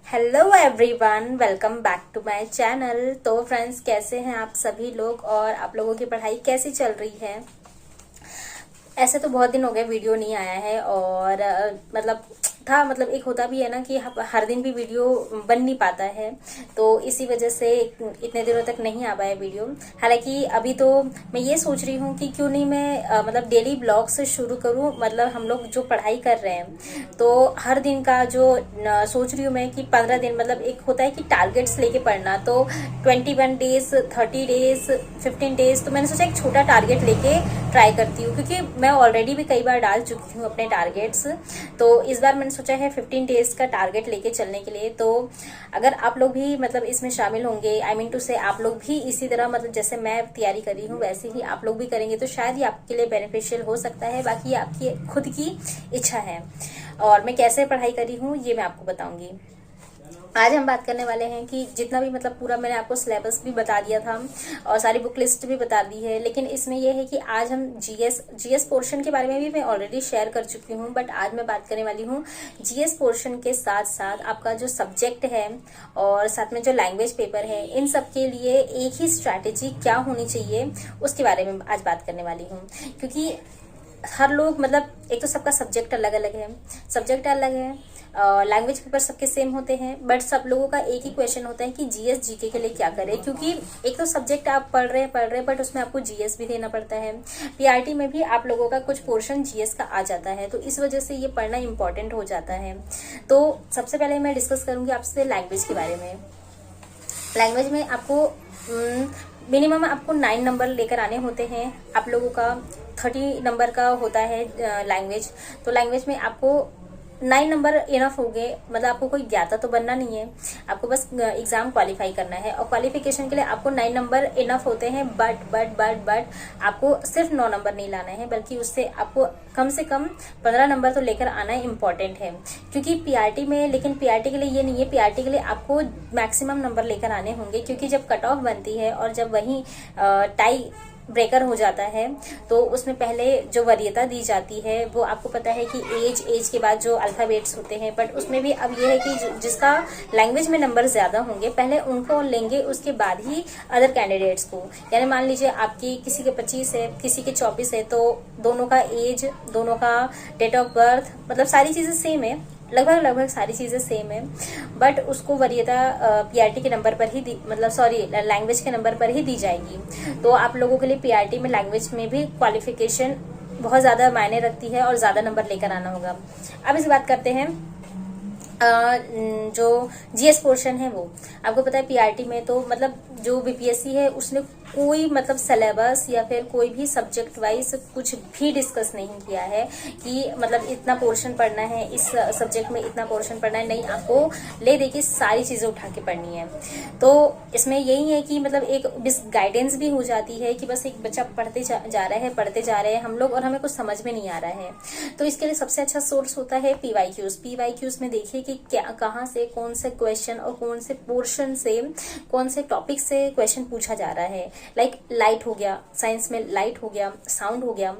Hello everyone, welcome back to my channel. तो friends, कैसे हैं आप सभी लोग और आप लोगों की पढ़ाई कैसी चल रही है। ऐसे तो बहुत दिन हो गए वीडियो नहीं आया है और मतलब एक होता भी है ना कि हर दिन भी वीडियो बन नहीं पाता है, तो इसी वजह से इतने दिनों तक नहीं आ पाया वीडियो। हालांकि अभी तो मैं ये सोच रही हूँ कि क्यों नहीं मैं मतलब डेली ब्लॉग से शुरू करूँ। मतलब हम लोग जो पढ़ाई कर रहे हैं तो हर दिन का जो सोच रही हूँ मैं कि 15 दिन, मतलब एक होता है कि टारगेट्स लेके पढ़ना, तो 21 डेज, 30 डेज, 15 डेज, तो मैंने सोचा एक छोटा टारगेट लेके ट्राई करती हूँ, क्योंकि मैं ऑलरेडी भी कई बार डाल चुकी हूँ अपने टारगेट्स। तो इस बार मैंने सोचा है 15 डेज का टारगेट लेके चलने के लिए। तो अगर आप लोग भी मतलब इसमें शामिल होंगे, आई मीन टू से आप लोग भी इसी तरह मतलब जैसे मैं तैयारी कर रही हूँ वैसे ही आप लोग भी करेंगे तो शायद ये आपके लिए बेनिफिशियल हो सकता है। बाकी आपकी खुद की इच्छा है। और मैं कैसे पढ़ाई कर रही हूँ ये मैं आपको बताऊंगी। आज हम बात करने वाले हैं कि जितना भी मतलब पूरा मैंने आपको सिलेबस भी बता दिया था और सारी बुक लिस्ट भी बता दी है, लेकिन इसमें यह है कि आज हम जीएस पोर्शन के बारे में भी मैं ऑलरेडी शेयर कर चुकी हूँ, बट आज मैं बात करने वाली हूँ जीएस पोर्शन के साथ साथ आपका जो सब्जेक्ट है और साथ में जो लैंग्वेज पेपर है, इन सब के लिए एक ही स्ट्रैटेजी क्या होनी चाहिए उसके बारे में आज बात करने वाली हूँ। क्योंकि हर लोग मतलब एक तो सबका सब्जेक्ट अलग अलग है, सब्जेक्ट अलग है, लैंग्वेज पेपर सबके सेम होते हैं, बट सब लोगों का एक ही क्वेश्चन होता है कि जीएस जीके के लिए क्या करें। क्योंकि एक तो सब्जेक्ट आप पढ़ रहे हैं बट उसमें आपको जीएस भी देना पड़ता है। पीआरटी में भी आप लोगों का कुछ पोर्शन जीएस का आ जाता है, तो इस वजह से ये पढ़ना इंपॉर्टेंट हो जाता है। तो सबसे पहले मैं डिस्कस करूंगी आपसे लैंग्वेज के बारे में। लैंग्वेज में आपको मिनिमम आपको 9 नंबर लेकर आने होते हैं। आप लोगों का 30 नंबर का होता है लैंग्वेज, तो लैंग्वेज में आपको 9 नंबर इनफ हो गए। मतलब आपको कोई ज्ञाता तो बनना नहीं है, आपको बस एग्जाम क्वालिफाई करना है और क्वालिफिकेशन के लिए आपको 9 नंबर इनफ होते हैं। बट आपको सिर्फ 9 नंबर नहीं लाना है, बल्कि उससे आपको कम से कम 15 नंबर तो लेकर आना इम्पोर्टेंट है। क्योंकि पीआरटी में, लेकिन पीआरटी के लिए ये नहीं है, पीआरटी के लिए आपको मैक्सिमम नंबर लेकर आने होंगे। क्योंकि जब कट ऑफ बनती है और जब वही टाई ब्रेकर हो जाता है तो उसमें पहले जो वरीयता दी जाती है वो आपको पता है कि एज के बाद जो अल्फाबेट्स होते हैं, बट उसमें भी अब ये है कि जिसका लैंग्वेज में नंबर ज्यादा होंगे पहले उनको लेंगे, उसके बाद ही अदर कैंडिडेट्स को। यानी मान लीजिए आपकी किसी के 25 है, किसी के 24 है, तो दोनों का एज, दोनों का डेट ऑफ बर्थ, मतलब सारी चीजें सेम है, लगभग सारी चीजें सेम है, बट उसको वरीयता पीआरटी के नंबर पर ही मतलब सॉरी लैंग्वेज के नंबर पर ही दी जाएगी। तो आप लोगों के लिए पीआरटी में लैंग्वेज में भी क्वालिफिकेशन बहुत ज्यादा मायने रखती है और ज्यादा नंबर लेकर आना होगा। अब इस बात करते हैं जो जीएस पोर्शन है वो आपको पता है पीआरटी में तो मतलब जो बीपीएससी है उसने कोई मतलब सिलेबस या फिर कोई भी सब्जेक्ट वाइज कुछ भी डिस्कस नहीं किया है कि मतलब इतना पोर्शन पढ़ना है, इस सब्जेक्ट में इतना पोर्शन पढ़ना है। नहीं, आपको ले देके सारी चीजें उठा के पढ़नी है। तो इसमें यही है कि मतलब एक गाइडेंस भी हो जाती है कि बस एक बच्चा पढ़ते जा रहा है हम लोग, और हमें कुछ समझ में नहीं आ रहा है। तो इसके लिए सबसे अच्छा सोर्स होता है पीवाईक्यूज में देखिए कि क्या, कहाँ से कौन से क्वेश्चन और कौन से पोर्शन से, कौन से टॉपिक से क्वेश्चन पूछा जा रहा है। लाइक लाइट हो गया, साइंस में लाइट हो गया, साउंड हो गया,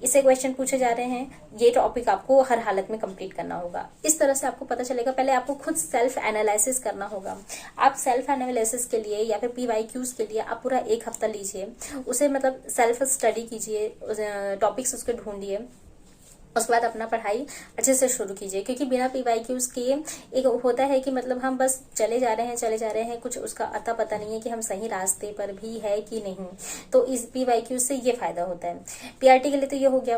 इससे क्वेश्चन पूछे जा रहे हैं। ये टॉपिक आपको हर हालत में कंप्लीट करना होगा। इस तरह से आपको पता चलेगा। पहले आपको खुद सेल्फ एनालिसिस करना होगा। आप सेल्फ एनालिसिस के लिए या फिर पीवाईक्यूज के लिए आप पूरा 1 हफ्ता लीजिए, उसे मतलब सेल्फ स्टडी कीजिए, टॉपिक्स उसके ढूंढिए, उसके बाद अपना पढ़ाई अच्छे से शुरू कीजिए। क्योंकि बिना पीवाईक्यूज के एक होता है कि मतलब हम बस चले जा रहे हैं, कुछ उसका अता पता नहीं है कि हम सही रास्ते पर भी है कि नहीं। तो इस पीवाईक्यूज से ये फायदा होता है। पीआरटी के लिए तो ये हो गया।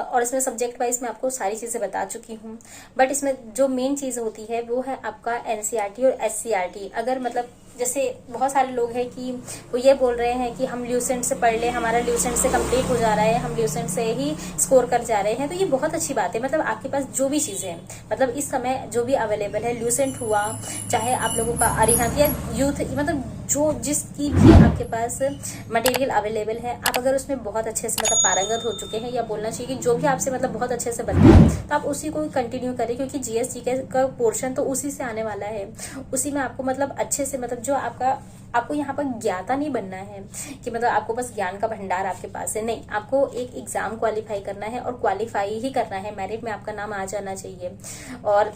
और इसमें सब्जेक्ट वाइज मैं आपको सारी चीजें बता चुकी हूँ, बट इसमें जो मेन चीज होती है वो है आपका एनसीईआरटी और एससीईआरटी। अगर मतलब जैसे बहुत सारे लोग हैं कि वो ये बोल रहे हैं कि हम ल्यूसेंट से पढ़ ले, हमारा ल्यूसेंट से कंप्लीट हो जा रहा है, हम ल्यूसेंट से ही स्कोर कर जा रहे हैं, तो ये बहुत अच्छी बात है। मतलब आपके पास जो भी चीजें हैं, मतलब इस समय जो भी अवेलेबल है, ल्यूसेंट हुआ, चाहे आप लोगों का अरिहंत या यूथ, मतलब जो जिसकी भी आपके पास मटेरियल अवेलेबल है, आप अगर उसमें बहुत अच्छे से मतलब पारंगत हो चुके हैं, या बोलना चाहिए कि जो भी आपसे मतलब बहुत अच्छे से बनता है, तो आप उसी को कंटिन्यू करें। क्योंकि जीएस जीके का पोर्शन तो उसी से आने वाला है। उसी में आपको मतलब अच्छे से मतलब जो आपको यहाँ पर ज्ञाता नहीं बनना है कि मतलब आपको बस ज्ञान का भंडार आपके पास है। नहीं, आपको एक एग्जाम क्वालिफाई करना है और क्वालिफाई ही करना है, मेरिट में आपका नाम आ जाना चाहिए। और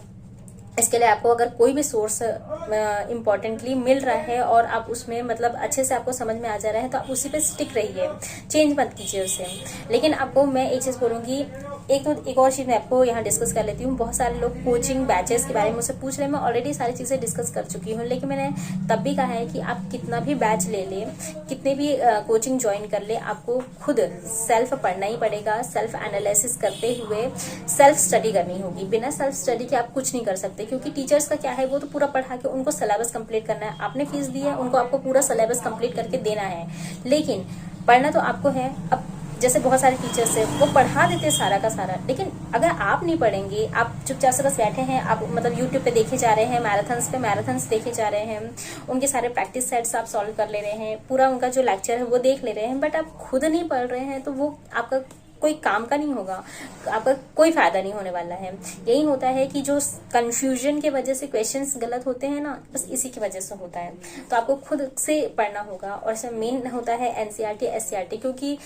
इसके लिए आपको अगर कोई भी सोर्स इम्पोर्टेंटली मिल रहा है और आप उसमें मतलब अच्छे से आपको समझ में आ जा रहा है तो आप उसी पे स्टिक रहिए, चेंज मत कीजिए उससे। लेकिन आपको मैं एक चीज़ बोलूँगी, एक और चीज़ मैं आपको यहाँ डिस्कस कर लेती हूँ। बहुत सारे लोग कोचिंग बैचेस के बारे में मुझसे पूछ रहे हैं, मैं ऑलरेडी सारी चीज़ें डिस्कस कर चुकी हूँ, लेकिन मैंने तब भी कहा है कि आप कितना भी बैच ले लें, कितने भी कोचिंग ज्वाइन कर ले, आपको खुद सेल्फ पढ़ना ही पड़ेगा। सेल्फ एनालिसिस करते हुए सेल्फ स्टडी करनी होगी। बिना सेल्फ स्टडी के आप कुछ नहीं कर सकते, क्योंकि टीचर्स का क्या है, वो तो पूरा पढ़ा के उनको सिलेबस कंप्लीट करना है। आपने फीस दी है, उनको आपको पूरा सिलेबस कंप्लीट करके देना है, लेकिन पढ़ना तो आपको है। अब जैसे बहुत सारे टीचर्स है, वो पढ़ा देते हैं सारा का सारा, लेकिन अगर आप नहीं पढ़ेंगे, आप चुपचाप से बस बैठे हैं, आप मतलब यूट्यूब पे देखे जा रहे हैं, मैराथन्स देखे जा रहे हैं, उनके सारे प्रैक्टिस सेट्स आप सॉल्व कर ले रहे हैं, पूरा उनका जो लेक्चर है वो देख ले रहे हैं, बट आप खुद नहीं पढ़ रहे हैं, तो वो आपका कोई काम का नहीं होगा, आपका कोई फायदा नहीं होने वाला है। यही होता है कि जो कंफ्यूजन के वजह से क्वेश्चंस गलत होते हैं ना, बस इसी की वजह से होता है। तो आपको खुद से पढ़ना होगा, और इसमें मेन होता है एनसीईआरटी, एससीईआरटी, क्योंकि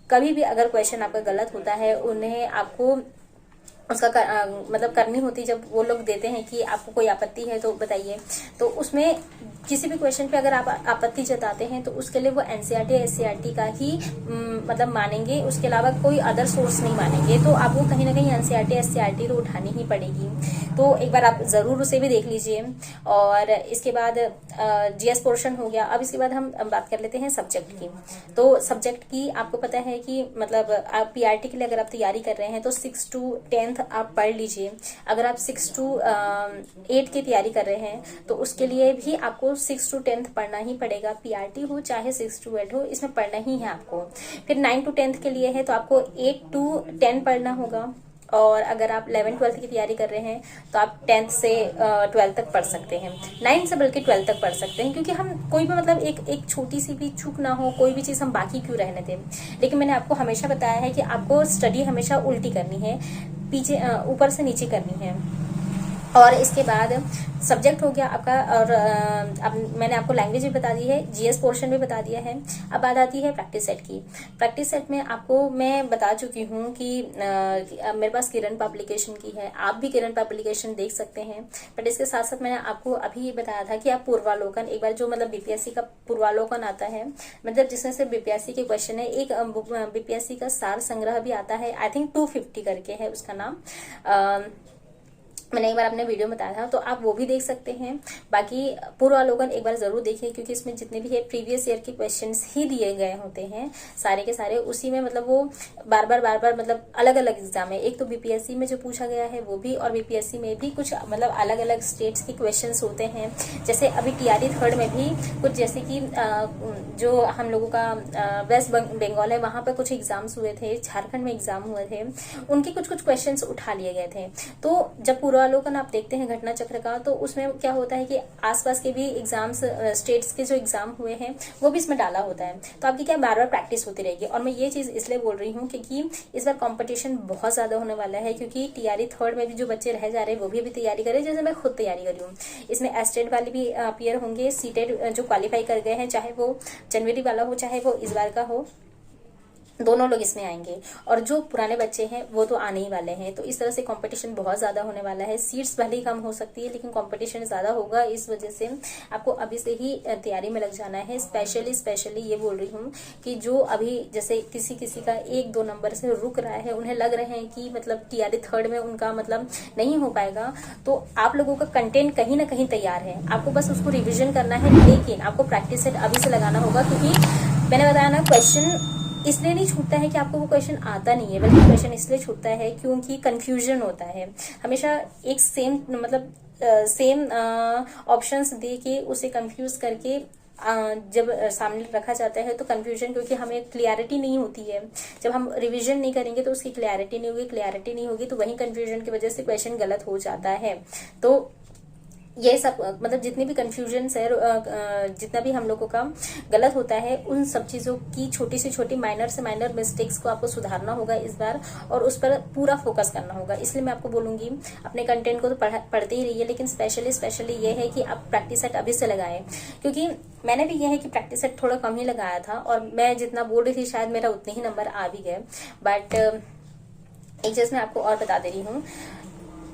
कभी भी अगर क्वेश्चन आपका गलत होता है, उन्हें आपको उसका मतलब करनी होती है। जब वो लोग देते हैं कि आपको कोई आपत्ति है तो बताइए, तो उसमें किसी भी क्वेश्चन पे अगर आप आपत्ति जताते हैं तो उसके लिए वो एनसीईआरटी एससीईआरटी का ही मतलब मानेंगे, उसके अलावा कोई अदर सोर्स नहीं मानेंगे। तो आपको कहीं ना कहीं एनसीईआरटी एससीईआरटी तो उठानी ही पड़ेगी। तो एक बार आप जरूर उसे भी देख लीजिए। और इसके बाद जीएस पोर्शन हो गया। अब इसके बाद हम बात कर लेते हैं सब्जेक्ट की। तो सब्जेक्ट की आपको पता है कि मतलब आप पीआरटी के लिए अगर आप तैयारी कर रहे हैं तो 6 to 10 आप पढ़ लीजिए। अगर आप 6 to 8 की तैयारी कर रहे हैं तो उसके लिए भी आपको 6 to 10 पढ़ना ही पड़ेगा। पीआरटी हो चाहे 6 to 8 हो, इसमें पढ़ना ही है आपको। फिर 9 to 10 के लिए है तो आपको 8 to 10 पढ़ना होगा। और अगर आप 11-12 की तैयारी कर रहे हैं तो आप 10th से 12 तक पढ़ सकते हैं, 9 से बल्कि 12 तक पढ़ सकते हैं, क्योंकि हम कोई भी मतलब एक छोटी सी भी चूक ना हो, कोई भी चीज़ हम बाकी क्यों रहने दें। लेकिन मैंने आपको हमेशा बताया है कि आपको स्टडी हमेशा उल्टी करनी है, पीछे ऊपर से नीचे करनी है। और इसके बाद सब्जेक्ट हो गया आपका, और अब मैंने आपको लैंग्वेज भी बता दी है, जीएस पोर्शन भी बता दिया है। अब बात आती है प्रैक्टिस सेट की। प्रैक्टिस सेट में आपको मैं बता चुकी हूँ कि मेरे पास किरण पब्लिकेशन की है, आप भी किरण पब्लिकेशन देख सकते हैं। बट इसके साथ साथ मैंने आपको अभी ये बताया था कि आप पूर्वालोकन एक बार, जो मतलब बीपीएससी का पूर्वालोकन आता है, मतलब जिसमें से बीपीएससी के क्वेश्चन है, एक बीपीएससी का सार संग्रह भी आता है, आई थिंक 250 करके है उसका नाम। मैंने एक बार अपने वीडियो में बताया था, तो आप वो भी देख सकते हैं। बाकी पूर्वालोकन एक बार जरूर देखिए, क्योंकि इसमें जितने भी है प्रीवियस ईयर के क्वेश्चंस ही दिए गए होते हैं सारे के सारे। उसी में मतलब वो बार बार मतलब अलग अलग एग्जाम है। एक तो बीपीएससी में जो पूछा गया है वो भी, और बीपीएससी में भी कुछ मतलब अलग अलग स्टेट्स के क्वेश्चन होते हैं। जैसे अभी टीआरई थर्ड में भी कुछ, जैसे कि जो हम लोगों का वेस्ट बंगाल है, वहां पर कुछ एग्जाम्स हुए थे, झारखंड में एग्जाम हुए थे, उनके कुछ क्वेश्चंस उठा लिए गए थे। तो जब पूर्वालोकन आप देखते हैं घटना चक्र का, तो उसमें क्या होता है कि आसपास के भी एग्जाम्स, स्टेट्स के जो एग्जाम हुए हैं वो भी इसमें डाला होता है। तो आपकी क्या बार बार प्रैक्टिस होती रहेगी। और मैं ये चीज इसलिए बोल रही हूँ क्योंकि इस बार कंपटीशन बहुत ज्यादा होने वाला है, क्योंकि टीआरई थर्ड में भी जो बच्चे रह जा रहे हैं वो भी अभी तैयारी करें, जैसे मैं खुद तैयारी करी हूँ। इसमें एस्टेट वाले भी अपीयर होंगे, सीटेट जो क्वालिफाई कर गए हैं, चाहे वो जनवरी वाला हो चाहे वो इस बार का हो, दोनों लोग इसमें आएंगे। और जो पुराने बच्चे हैं वो तो आने ही वाले हैं। तो इस तरह से कंपटीशन बहुत ज्यादा होने वाला है। सीट्स भले ही कम हो सकती है, लेकिन कंपटीशन ज्यादा होगा। इस वजह से आपको अभी से ही तैयारी में लग जाना है। स्पेशली ये बोल रही हूँ कि जो अभी जैसे किसी का 1-2 नंबर से रुक रहा है, उन्हें लग रहे हैं कि मतलब टीआरई थर्ड में उनका मतलब नहीं हो पाएगा, तो आप लोगों का कंटेंट कहीं ना कहीं तैयार है, आपको बस उसको रिविजन करना है। लेकिन आपको प्रैक्टिस सेट अभी से लगाना होगा, क्योंकि मैंने बताया ना, क्वेश्चन इसलिए नहीं छूटता है कि आपको वो क्वेश्चन आता नहीं है, बल्कि क्वेश्चन इसलिए छूटता है क्योंकि कंफ्यूजन होता है। हमेशा एक सेम मतलब सेम ऑप्शंस दे के उसे कंफ्यूज करके जब सामने रखा जाता है तो कंफ्यूजन, क्योंकि हमें क्लियरिटी नहीं होती है। जब हम रिवीजन नहीं करेंगे तो उसकी क्लियरिटी नहीं होगी, तो वही कंफ्यूजन की वजह से क्वेश्चन गलत हो जाता है। तो ये सब मतलब जितनी भी कंफ्यूजन है, जितना भी हम लोगों का गलत होता है, उन सब चीजों की छोटी से छोटी माइनर से माइनर मिस्टेक्स को आपको सुधारना होगा इस बार, और उस पर पूरा फोकस करना होगा। इसलिए मैं आपको बोलूंगी अपने कंटेंट को तो पढ़ते ही रहिए, लेकिन स्पेशली ये है कि आप प्रैक्टिस सेट अभी से लगाएं। क्योंकि मैंने भी ये है कि प्रैक्टिस सेट थोड़ा कम ही लगाया था, और मैं जितना बोल रही थी शायद मेरा उतने ही नंबर आ भी गए। बट एक चीज मैं आपको और बता दे रही हूँ,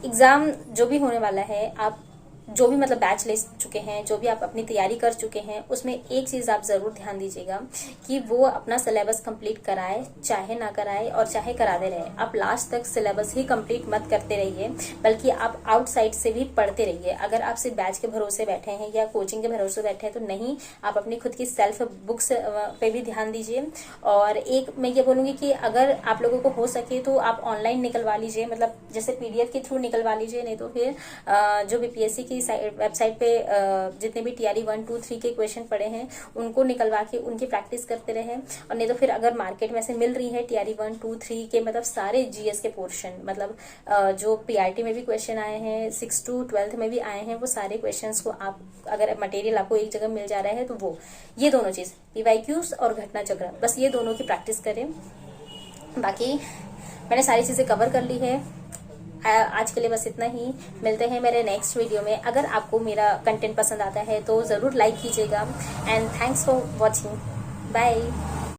एग्जाम जो भी होने वाला है, आप जो भी मतलब बैच ले चुके हैं, जो भी आप अपनी तैयारी कर चुके हैं, उसमें एक चीज आप जरूर ध्यान दीजिएगा कि वो अपना सिलेबस कंप्लीट कराए, चाहे ना कराए और चाहे कराते रहे, आप लास्ट तक सिलेबस ही कंप्लीट मत करते रहिए, बल्कि आप आउटसाइड से भी पढ़ते रहिए। अगर आप सिर्फ बैच के भरोसे बैठे हैं या कोचिंग के भरोसे बैठे हैं तो नहीं, आप अपनी खुद की सेल्फ बुक्स पे भी ध्यान दीजिए। और एक मैं ये बोलूंगी कि अगर आप लोगों को हो सके तो आप ऑनलाइन निकलवा लीजिए, मतलब जैसे PDF के थ्रू निकलवा लीजिए, नहीं तो फिर जो BPSC की वेबसाइट पे जितने भी TRE 1, 2, 3 के क्वेश्चन पड़े हैं उनको निकलवा के उनकी प्रैक्टिस करते रहे। और नहीं तो फिर अगर मार्केट में से मिल रही है TRE 1, 2, 3 के मतलब सारे GS के पोर्शन, मतलब जो PRT में भी क्वेश्चन आए हैं, 6 to 12th में भी आए हैं, वो सारे क्वेश्चंस को आप अगर मटेरियल आपको एक जगह मिल जा रहा है तो वो ये दोनों चीज PYQs और घटना चक्र, बस ये दोनों की प्रैक्टिस करें। बाकी मैंने सारी चीजें कवर कर ली है। आज के लिए बस इतना ही। मिलते हैं मेरे नेक्स्ट वीडियो में। अगर आपको मेरा कंटेंट पसंद आता है तो ज़रूर लाइक कीजिएगा। And thanks for watching. Bye.